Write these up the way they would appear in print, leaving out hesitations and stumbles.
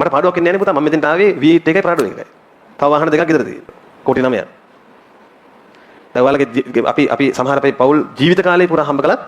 මට පාඩුවක් එන්නේ නැහැ නේ පුතා. මම මෙතෙන්ට ආවේ V8 එකයි පාඩුව එකයි. තව වාහන දෙකක් ගෙදර තියෙනවා. කෝටි 9ක්. දැන් ඔයාලගේ අපි සමහර අපේ පෞල් ජීවිත කාලේ පුරා හම්බ කළත්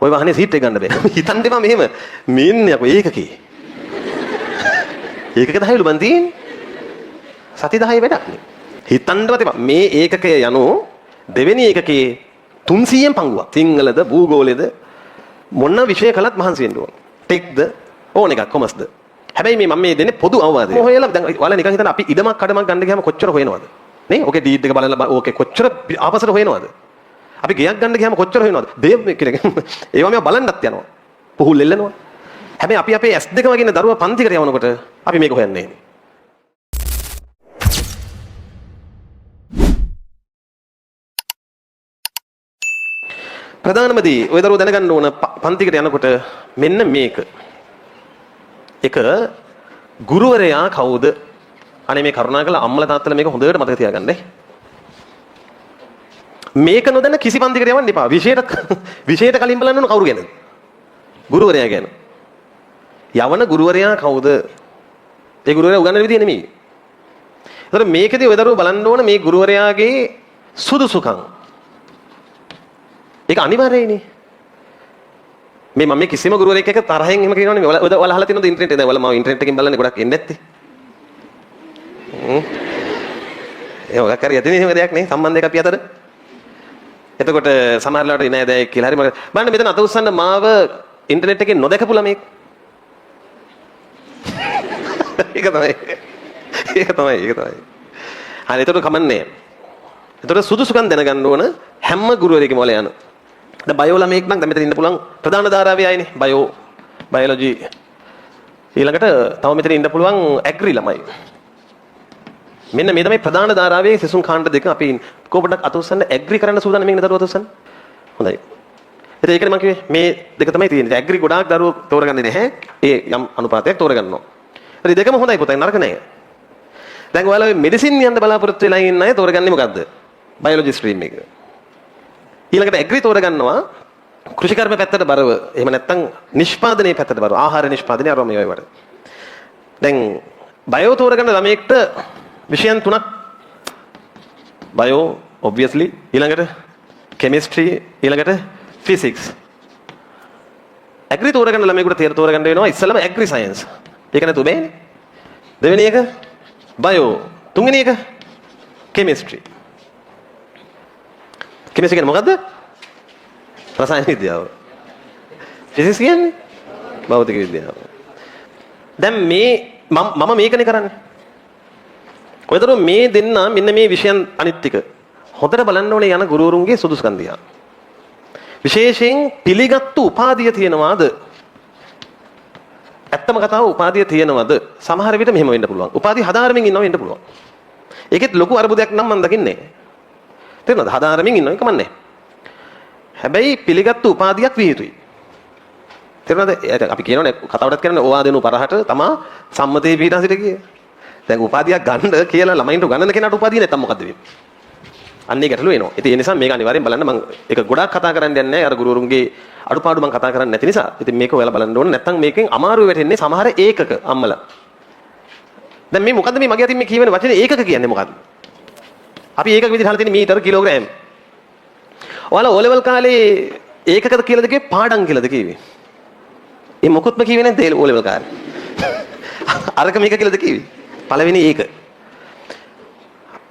ওই වාහනේ සීට් එක ගන්න බෑ. හිතන්න එපා මෙහෙම. මේන්නේ අපෝ ඒකකේ. ඒකක 10ලු බන් තියෙන්නේ. සති 10 වැඩක් නේ. හිතන්නවත් එපා. මේ ඒකකය යනු දෙවෙනි ඒකකේ 300න් පංගුවක්. සිංහලද භූගෝලයේද මොන විෂය කළත් මහන්සි වෙන්න ඕන. ටෙක්ද ඕන එකක් කොමර්ස්ද. හැබැයි මේ මම මේ දෙන්නේ පොදු අවවාදය. මොහේලා දැන් ඔයාලා නිකන් හිතන්න අපි ඉඩමක් කඩමක් ගන්න ගියාම කොච්චර හොයනවද? නේ? ඕකේ ඩීඩ් එක බලලා ඕකේ කොච්චර ආපස්සට හොයනවද? අපි ගියක් ගන්න ගියාම කොච්චර හොයනවද? දේව ඒවා මේවා බලන්නත් යනවා. පුහුල් එල්ලනවා. හැබැයි අපි අපේ S2 වගේ දරුවා පන්තිකට යවනකොට අපි මේක හොයන්නේ නැහැ. ප්‍රධානමදී ඔය දරුවෝ දැනගන්න ඕන පන්තිකට යනකොට මෙන්න මේක. එක ගුරුවරයා කවුද? අනේ මේ කරුණාකරලා අම්මලා තාත්තලා මේක හොඳට මතක තියාගන්න. මේක නොදැන කිසි පන්තිකට යවන්න එපා. විෂයට කලින් බලන්න ඕන කවුරු ගැනද? ගුරුවරයා ගැන. යවන ගුරුවරයා කවුද? ඒ ගුරුවරයා උගන්වන විදිය නෙමෙයි. ඒතර මේකදී ඔය දරුවෝ බලන්න ඕන මේ ගුරුවරයාගේ සුදුසුකම්. ඒක අනිවාර්යයිනේ. මේ මම කිසිම ගුරුවරයෙක් එක්ක තරහෙන් එහෙම කියනවනේ. ඔයාලා අහලා තියෙනවද ඉන්ටර්නෙට් එකේ? දැන් ඔයාලා මම ඉන්ටර්නෙට් එකෙන් බලන්නේ ගොඩක් එන්නේ නැත්තේ. ඒ ඔය කරේ යතිනේ එහෙම දෙයක් නේ සම්බන්ධයක් අපි අතර. එතකොට සමහරලාට ඉන්නේ නැහැ දැන් කියලා හරි මම බලන්න මෙතන අත උස්සන්න මාව ඉන්ටර්නෙට් එකේ නොදකපු ළමෙක්. ඒක තමයි. හරි එතකොට කමන්නේ. එතකොට සුදුසුකම් දැනගන්න ඕන හැම ගුරුවරයෙක්ම වල යන. දැන් බයෝ ළමෙක් නම් දැන් මෙතන ඉන්න පුළුවන් ප්‍රධාන ධාරාවේ ආයිනේ බයෝලොජි. ඊළඟට තව මෙතන ඉන්න පුළුවන් ඇග්‍රි ළමයි. මෙන්න මේ තමයි ප්‍රධාන ධාරාවේ සෙසුන් කාණ්ඩ දෙක අපි කොපඩක් අත උස්සන්න ඇග්‍රි කරන්න සූදානම් මේ දරුවෝ අත උස්සන්න. හොඳයි. ඒකනේ මම කිව්වේ මේ දෙක තමයි තියෙන්නේ. ඇග්‍රි ගොඩාක් දරුවෝ තෝරගන්නේ නැහැ. ඒ යම් අනුපාතයක් තෝරගන්නවා. හරි දෙකම හොඳයි පුතා නරක නැහැ. දැන් ඔයාලා මේ මෙඩිසින් යන්න බලාපොරොත්තු වෙලා ඉන්න අය තෝරගන්නේ මොකද්ද? බයෝලොජි ස්ට්‍රීම් එක. ඊළඟට ඇග්‍රි තෝරගන්නවා කෘෂිකර්ම පැත්තට බරව. එහෙම නැත්නම් නිෂ්පාදනයේ පැත්තට බරව. ආහාර නිෂ්පාදනය අරම මේ වේවට. දැන් බයෝ තෝරගන්න ළමයෙක්ට විෂයන් තුනක් බයෝ obviously ඊළඟට chemistry ඊළඟට physics. ඇග්‍රි තෝරගන්න ළමයෙකුට තෝරගන්න වෙනවා ඉස්සෙල්ලාම ඇග්‍රි සයන්ස්. ඒක නේද බෑනේ. දෙවෙනි එක බයෝ. තුන්වෙනි එක chemistry. chemistry කියන්නේ මොකද්ද? රසායන විද්‍යාව. physics කියන්නේ භෞතික විද්‍යාව. දැන් මේ මම මේකනේ කරන්නේ. ඔයතර මේ දෙන්න මෙන්න මේ විෂයන් අනිත් ටික හොඳට බලන්න ඕනේ යන ගුරුවරුන්ගේ සුදුසුකම් දිහා. විශේෂයෙන් පිළිගත්තු උපාධිය තියෙනවාද? ඇත්තම කතාව උපාධිය තියෙනවද? සමහර විට මෙහෙම වෙන්න පුළුවන්. උපාධිය හදාරමින් ඉන්නව වෙන්න පුළුවන්. ඒකෙත් ලොකු අරුබුදයක් නම් මම දකින්නේ නැහැ. තේරෙනවද? හදාරමින් ඉන්නව එක මන්නේ. හැබැයි පිළිගත්තු උපාධියක් විය යුතුයි. තේරෙනවද? අපි කියනවනේ කතාවටත් කරන්නේ ඕවා දෙනු පරහට තමා සම්මතයේ පිටා සිට කියේ. දැන් උපාධියක් ගන්න කියලා ළමයින්ට ගණන කෙනාට උපාධිය නැත්තම් මොකද්ද වෙන්නේ? අන්නේ ගැටලුව එනවා. ඉතින් ඒ නිසා මේක අනිවාර්යෙන් බලන්න මම ඒක ගොඩාක් කතා කරන්න යන්නේ නැහැ. අර ගුරුවරුන්ගේ අඩුපාඩු මම කතා කරන්නේ නැති නිසා. ඉතින් මේක ඔයාලා බලන්න ඕනේ. නැත්තම් මේකෙන් අමාරු වෙටෙන්නේ සමහර ඒකක අම්මලා. දැන් මේ මොකද්ද මේ මගේ අතින් මේ කියවෙන වචනේ ඒකක කියන්නේ මොකද්ද? අපි ඒකක විදිහට හලා තියෙන මීටර කිලෝග්‍රෑම්. ඔයාලා O level කාලේ ඒකකද කියලාද කිව්වේ පාඩම් කියලාද කිව්වේ? ඒ මොකොත්ම කිව්වේ නැද්ද O level කාලේ? අරක මේක කියලාද කිව්වේ? පළවෙනි ඒක.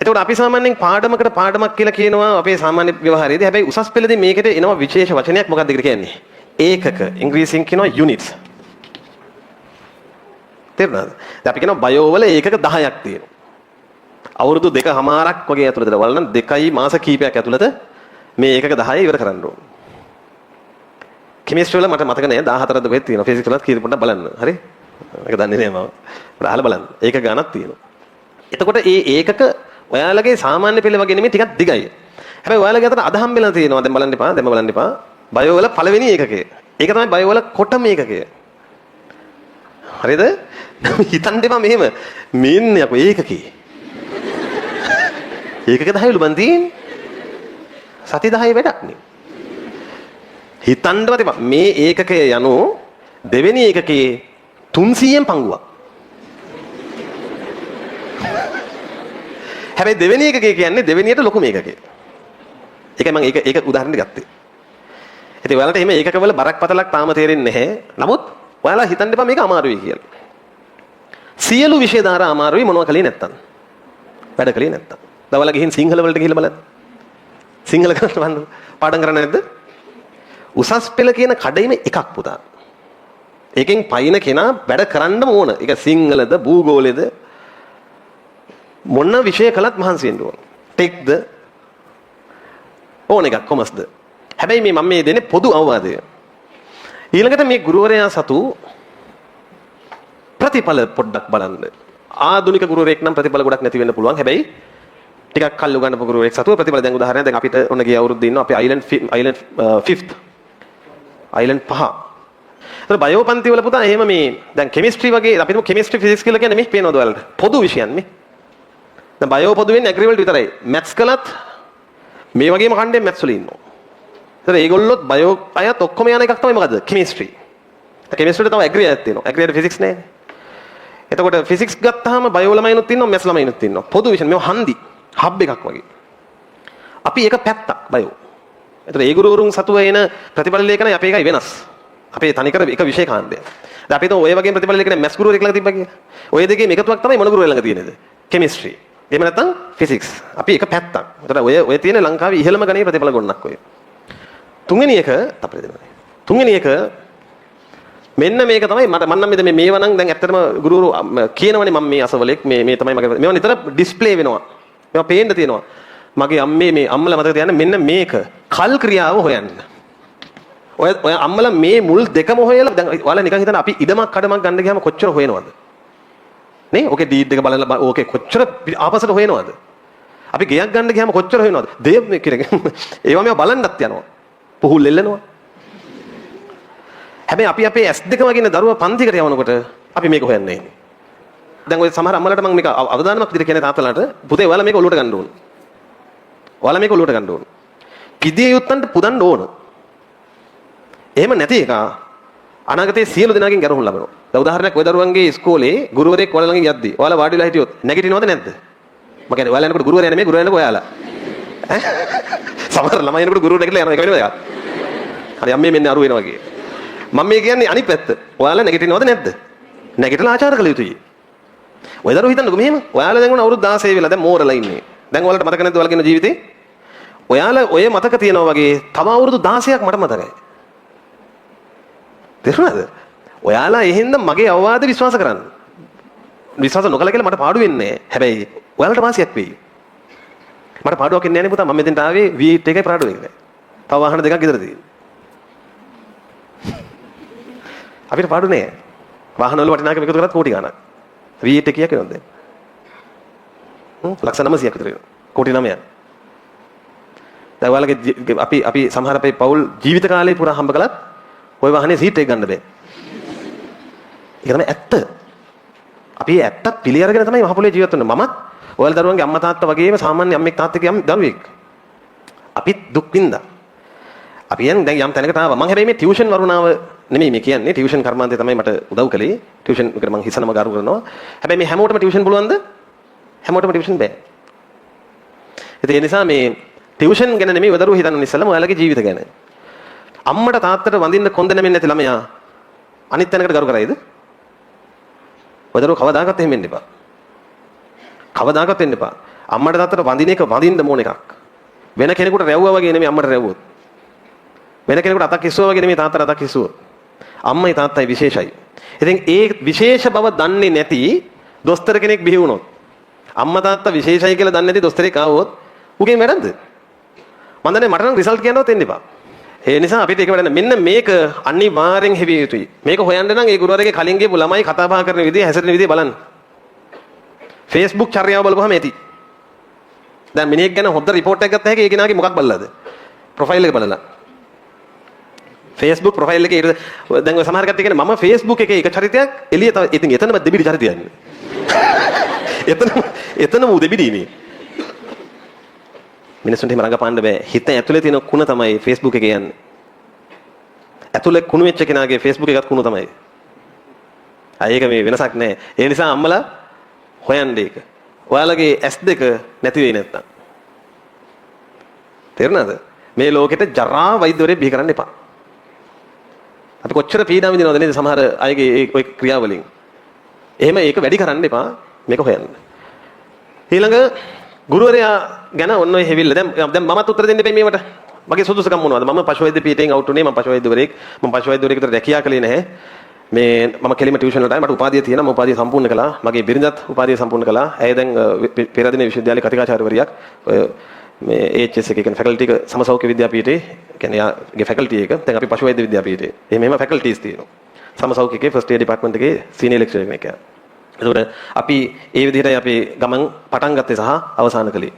එතකොට අපි සාමාන්‍යයෙන් පාඩමකට පාඩමක් කියලා කියනවා අපේ සාමාන්‍ය ව්‍යවහාරයේදී. හැබැයි උසස් පෙළදී මේකට එනවා විශේෂ වචනයක් මොකක්ද කියලා කියන්නේ? ඒකක. ඉංග්‍රීසියෙන් කියනවා යුනිට්ස්. තේරුණාද? දැන් අපි කියනවා බයෝ වල ඒකක 10ක් තියෙනවා. අවුරුදු 2කමාරක් වගේ ඇතුළතද වල නම් 2 මාස කීපයක් ඇතුළත මේ ඒකක 10 ඉවර කරන්න ඕන. කෙමිස්ට්‍රි වල මට මතක නෑ 14ද වෙත් තියෙනවා. ෆිසික්ස් වලත් කීප පොඩ්ඩක් බලන්න. හරි? ඒක දන්නේ නෑ මම. අහලා බලන්න. ඒක ගණක් තියෙනවා. එතකොට මේ ඒකක ඔයාලගේ සාමාන්‍ය පෙළ වගේ නෙමෙයි ටිකක් දිගයි. හැබැයි ඔයාලගේ අතට අදහම් වෙලා තියෙනවා. දැන් බලන්න එපා. බයෝ වල පළවෙනි ඒකකය. ඒක තමයි බයෝ වල කොටම ඒකකය. හරිද? හිතන්න එපා මෙහෙම. මේන්නේ අපෝ ඒකකේ. ඒකක 10ලු බන් තියෙන්නේ. සති 10 වැඩක් නේ. හිතන්නවත් එපා. මේ ඒකකය යනු දෙවෙනි ඒකකේ 300න් පංගුවක්. හැබැයි දෙවෙනි එක කියන්නේ දෙවෙනියට ලොකු මේකකේ. ඒකයි මම ඒක උදාහරණයක් ගත්තේ. ඉතින් ඔයාලට එහෙම ඒකකවල බරක් පතලක් තාම තේරෙන්නේ නැහැ. නමුත් ඔයාලා හිතන්න එපා මේක අමාරුයි කියලා. සියලු විෂය ධාරා අමාරුයි මොනවා කලේ නැත්තම්. වැඩ කලේ නැත්තම්. දවල්ලා ගිහින් සිංහල වලට ගිහිල්ලා බලන්න. සිංහල කරන්න පාඩම් කරන්නේ නැද්ද? උසස් පෙළ කියන කඩේම එකක් පුතා. ඒකෙන් පයින් කෙනා වැඩ කරන්නම ඕන. ඒක සිංහලද භූගෝලෙද මොන විෂය කළත් මහන්සි වෙන්න ඕන. ටෙක්ද ඕන එකක් කොමස්ද. හැබැයි මේ මම මේ දෙන්නේ පොදු අවවාදය. ඊළඟට මේ ගුරුවරයා සතු ප්‍රතිඵල පොඩ්ඩක් බලන්න. ආධුනික ගුරුවරයෙක් නම් ප්‍රතිඵල ගොඩක් නැති වෙන්න පුළුවන්. හැබැයි ටිකක් කල් උගන්වපු ගුරුවරයෙක් සතුව ප්‍රතිඵල දැන් උදාහරණයක් දැන් අපිට ඔන්න ගිය අවුරුද්දේ ඉන්නවා අපි අයිලන්ඩ් 5th අයිලන්ඩ් 5. ඒතර බයෝ පන්ති වල පුතා එහෙම මේ දැන් කෙමිස්ට්‍රි වගේ අපි හිතමු කෙමිස්ට්‍රි ෆිසික්ස් කියලා කියන්නේ මේ පේනවද ඔයාලට? පොදු විෂයන් මේ. දැන් බයෝ පොදු වෙන්නේ ඇග්‍රි වලට විතරයි. මැත්ස් කළත් මේ වගේම කණ්ඩායම් මැත්ස් වල ඉන්නවා. ඒතර ඒගොල්ලොත් බයෝ අයත් ඔක්කොම යන එකක් තමයි මොකද්ද? කෙමිස්ට්‍රි. කෙමිස්ට්‍රියට තමයි ඇග්‍රි අයත් තියෙනවා. ඇග්‍රියට ෆිසික්ස් නැහැ. එතකොට ෆිසික්ස් ගත්තාම බයෝ ළමයිනුත් ඉන්නවා මැත්ස් ළමයිනුත් ඉන්නවා. පොදු විෂයන් මේවා හන්දි හබ් එකක් වගේ. අපි එක පැත්තක් බයෝ. එතකොට ඒ ගුරුවරුන් සතුව එන ප්‍රතිඵල ලේඛනයි අපේ එකයි වෙනස්. අපේ තනිකර එක විෂය කාණ්ඩය. දැන් අපි හිතමු ඔය වගේම ප්‍රතිඵල ලේඛනයි මැත්ස් ගුරුවරයෙක් ළඟ තිබ්බා කියලා. ඔය දෙකේම එකතුවක් තමයි මොන ගුරුවරයෙක් ළඟ තියෙනේද? කෙමිස්ට්‍රි. එහෙම නැත්නම් ෆිසික්ස්. අපි එක පැත්තක්. එතකොට ඔය තියෙන ලංකාවේ ඉහළම ගණයේ ප්‍රතිඵල ගොන්නක් ඔය. තුන්වෙනි එක අපිට දෙනවා. තුන්වෙනි එක මෙන්න මේක තමයි මට මන්නම් මේ මේවා නම් දැන් ඇත්තටම ගුරුවරු කියනවනේ මම මේ අසවලෙක් මේ තමයි මගේ මේවා නිතර ඩිස්ප්ලේ වෙනවා. මේවා පේන්න තියෙනවා. මගේ අම්මේ මේ අම්මලා මතක තියාගන්න මෙන්න මේක කල් ක්‍රියාව හොයන්න. ඔය අම්මලා මේ මුල් දෙකම හොයලා දැන් ඔයාලා නිකන් හිතන්න අපි ඉඩමක් කඩමක් ගන්න ගියාම කොච්චර හොයනවද? නේ? ඕකේ ඩීඩ් එක බලලා ඕකේ කොච්චර ආපස්සට හොයනවද? අපි ගෙයක් ගන්න ගියාම කොච්චර හොයනවද? දේව මේ කියන්නේ ඒවා මේවා බලන්නත් යනවා. පුහුල් එල්ලනවා. හැබැයි අපි අපේ S2 වගේ දරුවා පන්තිකට යවනකොට අපි මේක හොයන්නේ නැහැ. දැන් ඔය සමහර අම්මලාට මම මේක අවදානමක් විදිහට කියන්නේ තාත්තලාට පුතේ ඔයාලා මේක ඔලුවට ගන්න ඕන. ඔයාලා මේක ඔලුවට ගන්න ඕන. පිදිය යුත්තන්ට පුදන්න ඕන. එහෙම නැති එක අනාගතයේ සියලු දෙනාගෙන් ගැරහුම් ලබනවා. දැන් උදාහරණයක් ඔය දරුවන්ගේ ඉස්කෝලේ ගුරුවරයෙක් ඔයාලා ළඟින් යද්දි ඔයාලා වාඩි වෙලා හිටියොත් නැගිටිනවද නැද්ද? මම කියන්නේ ඔයාලා යනකොට ගුරුවරයා නෙමෙයි ගුරුවරයා යනකොට ඔයාලා. ඈ සමහර ළමයි යනකොට ගුරුවරයා නැගිටලා යනවා ඒක වෙනවද එකක්. හරි අම්මේ මෙන්න අරු වෙනවා වගේ. මම මේ කියන්නේ අනිත් පැත්ත. ඔයාලා නැගිටිනවද නැද්ද? නැගිටලා ආචාර කළ යුතුයි. ඔය දරුවෝ හිතන්නකෝ මෙහෙම. ඔයාලා දැන් උන අවුරුදු 16 වෙලා දැන් මෝරලා ඉන්නේ. දැන් ඔයාලට මතක නැද්ද ඔයාලගේ ජීවිතේ? ඔයාලා ඔය මතක තියනවා වගේ තව අවුරුදු 16ක් මට මතකයි. තේරුණාද? ඔයාලා එහෙනම් මගේ අවවාද විශ්වාස කරන්න. විශ්වාස නොකළ කියලා මට පාඩු වෙන්නේ නැහැ. හැබැයි ඔයාලට වාසියක් වෙයි. මට පාඩුවක් එන්නේ නැහැ නේ පුතා. මම මෙතෙන්ට ආවේ V8 එකයි පාඩුව එකයි. තව වාහන දෙකක් ගෙදර තියෙනවා. අපිට පාඩු නෑ. වාහන වල වටිනාකම එකතු කරත් කෝටි ගණක්. V8 කීයක් වෙනවද දැන්? ලක්ෂ 900ක් විතර වෙනවා. කෝටි 9ක්. දැන් ඔයාලගේ අපි සමහර අපේ පවුල් ජීවිත කාලේ පුරා හම්බ කළත් ওই වාහනේ සීට් එක ගන්න බෑ. ඒක තමයි ඇත්ත. අපි ඇත්තත් පිළි අරගෙන තමයි මහ පොළේ ජීවත් වෙන්නේ. මමත් ඔයාලා දරුවන්ගේ අම්මා තාත්තා වගේම සාමාන්‍ය අම්මෙක් තාත්තෙක් දරුවෙක්. අපිත් දුක් විඳා. අපි දැන් යම් තැනකට ආවා. මම හැබැයි මේ ටියුෂන් වරුණාව නෙමෙයි මේ කියන්නේ. ටියුෂන් කර්මාන්තය තමයි මට උදව් කළේ. ටියුෂන් එකට මම හිසනම ගාරු කරනවා. හැබැයි මේ හැමෝටම ටියුෂන් පුළුවන්ද? හැමෝටම ටියුෂන් බෑ. ඒ නිසා මේ ටියුෂන් ගැන නෙමෙයි වදරුව හිතන්න ඉස්සෙල්ලාම ඔයාලගේ ජීවිත ගැන. අම්මට තාත්තට වඳින්න කොන්ද නැමෙන්නේ නැති ළමයා අනිත් තැනකට ගරු කරයිද? වදරුව කවදාකවත් එහෙම වෙන්න එපා. කවදාකවත් වෙන්න එපා. අම්මට තාත්තට වඳින එක වඳින්න ඕන එකක්. වෙන කෙනෙකුට රැව්වා වගේ නෙමෙයි අම්මට රැව්වොත්. වෙන කෙනෙකුට අතක් හිස්සුවා වගේ නෙමෙයි තාත්තට අතක් හිස්සුවොත්. අම්මයි තාත්තයි විශේෂයි. ඉතින් ඒ විශේෂ බව දන්නේ නැති දොස්තර කෙනෙක් බිහි වුණොත් අම්මා තාත්තා විශේෂයි කියලා දන්නේ නැති දොස්තරෙක් ආවොත් උගෙන් වැඩක්ද? මම දන්නේ මට නම් රිසල්ට් කියනවත් එන්න එපා. ඒ නිසා අපිට ඒක වැඩන්න මෙන්න මේක අනිවාර්යෙන් හෙවිය යුතුයි. මේක හොයන්න නම් ඒ ගුරුවරයාගේ කලින් ගියපු ළමයි කතා බහ කරන විදිහ හැසිරෙන විදිහ බලන්න. Facebook චර්යාව බලපුවම ඇති. දැන් මිනිහෙක් ගැන හොඳ රිපෝට් එකක් ගත්ත හැකි ඒ කෙනාගේ මොකක් බලලාද? ප්‍රොෆයිල් එක බලලා. Facebook ප්‍රොෆයිල් එකේ දැන් ඔය සමහර කට්ටිය කියන්නේ මම Facebook එකේ එක චරිතයක් එළිය තව ඉතින් එතනම දෙබිඩි චරිතයක් නේ. එතනම උදෙබිඩිනේ. මිනිස්සුන්ට එහෙම රඟපාන්න බෑ. හිත ඇතුලේ තියෙන කුණ තමයි Facebook එකේ යන්නේ. ඇතුලේ කුණු වෙච්ච කෙනාගේ Facebook එකත් කුණු තමයි. ඒක මේ වෙනසක් නෑ. ඒ නිසා අම්මලා හොයන්න ඒක. ඔයාලගේ S2 නැති වෙයි නැත්තම්. තේරුණාද? මේ ලෝකෙට ජරා වෛද්‍යවරයෙක් බිහි කරන්න එපා. අපි කොච්චර පීඩා විඳිනවද නේද සමහර අයගේ ඒ ක්‍රියාවලින්. එහෙම ඒක වැඩි කරන්න එපා මේක හොයන්න. ඊළඟ ගුරුවරයා ගැන ඔන්න ඔය හැවිල්ල. දැන් මමත් උත්තර දෙන්න එපේ මේවට. මගේ සුදුසුකම් මොනවද? මම පශු වෛද්‍ය පීඨයෙන් අවුට් උනේ. මම පශු වෛද්‍යවරයෙක්. මම පශු වෛද්‍යවරයෙක් විතර රැකියා කළේ නැහැ. මේ මම කෙලිම ටියුෂන් වලට මට උපාධිය තියෙනවා. මම උපාධිය සම්පූර්ණ කළා. මගේ බිරිඳත් උපාධිය සම්පූර්ණ කළා. ඇය දැන් පෙරදින විශ්වවිද්‍යාලයේ කතිකාචාර්යවරියක්. ඔය මේ HS එක කියන්නේ ෆැකල්ටි එක සමසෞඛ්‍ය විද්‍යාපීඨයේ කියන්නේ යාගේ ෆැකල්ටි එක. දැන් අපි පශු වෛද්‍ය විද්‍යාපීඨයේ. එහෙම ෆැකල්ටිස් තියෙනවා. සමසෞඛ්‍ය එකේ ෆස්ට් ඉයර් ඩිපාර්ට්මන්ට් එකේ සීනියර් ලෙක්චරර් කෙනෙක්. ඒකට අපි ඒ විදිහටයි අපි ගමන් පටන් ගත්තේ සහ අවසන් කළේ.